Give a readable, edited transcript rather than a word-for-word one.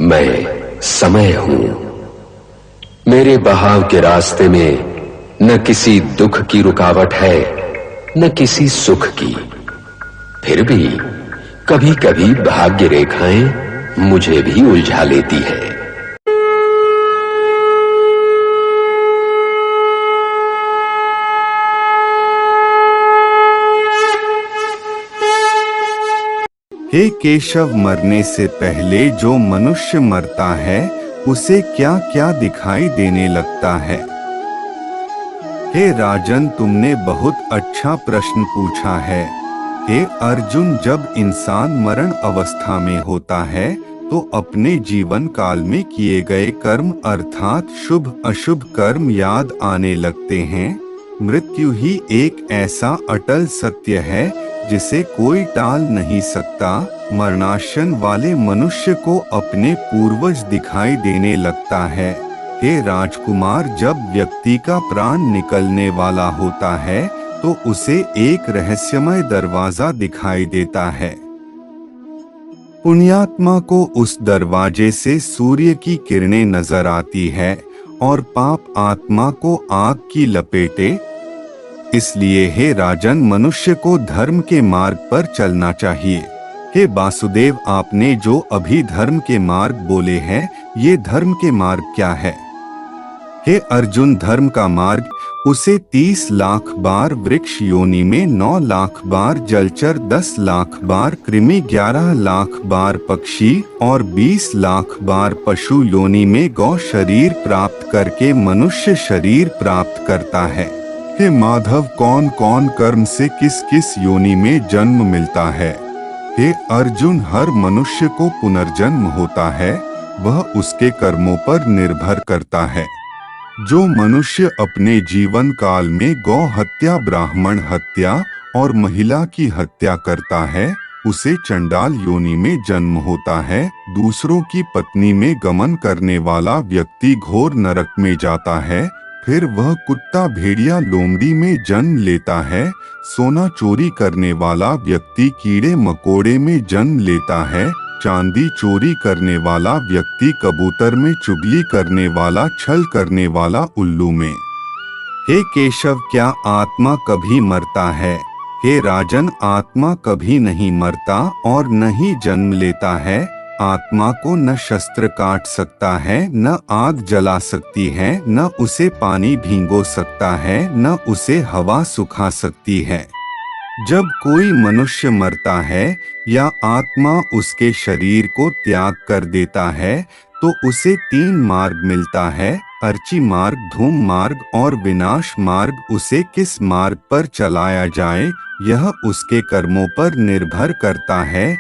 मैं समय हूं। मेरे बहाव के रास्ते में न किसी दुख की रुकावट है, न किसी सुख की। फिर भी कभी कभी भाग्य रेखाएं मुझे भी उलझा लेती है। हे केशव, मरने से पहले जो मनुष्य मरता है उसे क्या क्या दिखाई देने लगता है? हे राजन, तुमने बहुत अच्छा प्रश्न पूछा है। हे अर्जुन, जब इंसान मरण अवस्था में होता है तो अपने जीवन काल में किए गए कर्म अर्थात शुभ अशुभ कर्म याद आने लगते हैं। मृत्यु ही एक ऐसा अटल सत्य है जिसे कोई टाल नहीं सकता। मरणासन वाले मनुष्य को अपने पूर्वज दिखाई देने लगता है। हे राजकुमार, जब व्यक्ति का प्राण निकलने वाला होता है तो उसे एक रहस्यमय दरवाजा दिखाई देता है। पुण्यात्मा को उस दरवाजे से सूर्य की किरणें नजर आती है और पाप आत्मा को आग की लपेटे। इसलिए हे राजन, मनुष्य को धर्म के मार्ग पर चलना चाहिए। हे वासुदेव, आपने जो अभी धर्म के मार्ग बोले हैं, ये धर्म के मार्ग क्या है? हे अर्जुन, धर्म का मार्ग उसे 30 लाख बार वृक्ष योनि में, 9 लाख बार जलचर, 10 लाख बार कृमि, 11 लाख बार पक्षी और 20 लाख बार पशु योनि में गौ शरीर प्राप्त करके मनुष्य शरीर प्राप्त करता है। हे माधव, कौन कौन कर्म से किस किस योनि में जन्म मिलता है? हे अर्जुन, हर मनुष्य को पुनर्जन्म होता है, वह उसके कर्मों पर निर्भर करता है। जो मनुष्य अपने जीवन काल में गौ हत्या, ब्राह्मण हत्या और महिला की हत्या करता है, उसे चंडाल योनि में जन्म होता है। दूसरों की पत्नी में गमन करने वाला व्यक्ति घोर नरक में जाता है। फिर वह कुत्ता, भेड़िया, लोमड़ी में जन्म लेता है। सोना चोरी करने वाला व्यक्ति कीड़े मकोड़े में जन्म लेता है। चांदी चोरी करने वाला व्यक्ति कबूतर में, चुगली करने वाला, छल करने वाला उल्लू में। हे केशव, क्या आत्मा कभी मरता है? हे राजन, आत्मा कभी नहीं मरता और न ही जन्म लेता है। आत्मा को न शस्त्र काट सकता है, न आग जला सकती है, न उसे पानी भीगो सकता है, न उसे हवा सुखा सकती है। जब कोई मनुष्य मरता है या आत्मा उसके शरीर को त्याग कर देता है तो उसे 3 मार्ग मिलता है: अर्ची मार्ग, धूम मार्ग और विनाश मार्ग। उसे किस मार्ग पर चलाया जाए यह उसके कर्मों पर निर्भर करता है।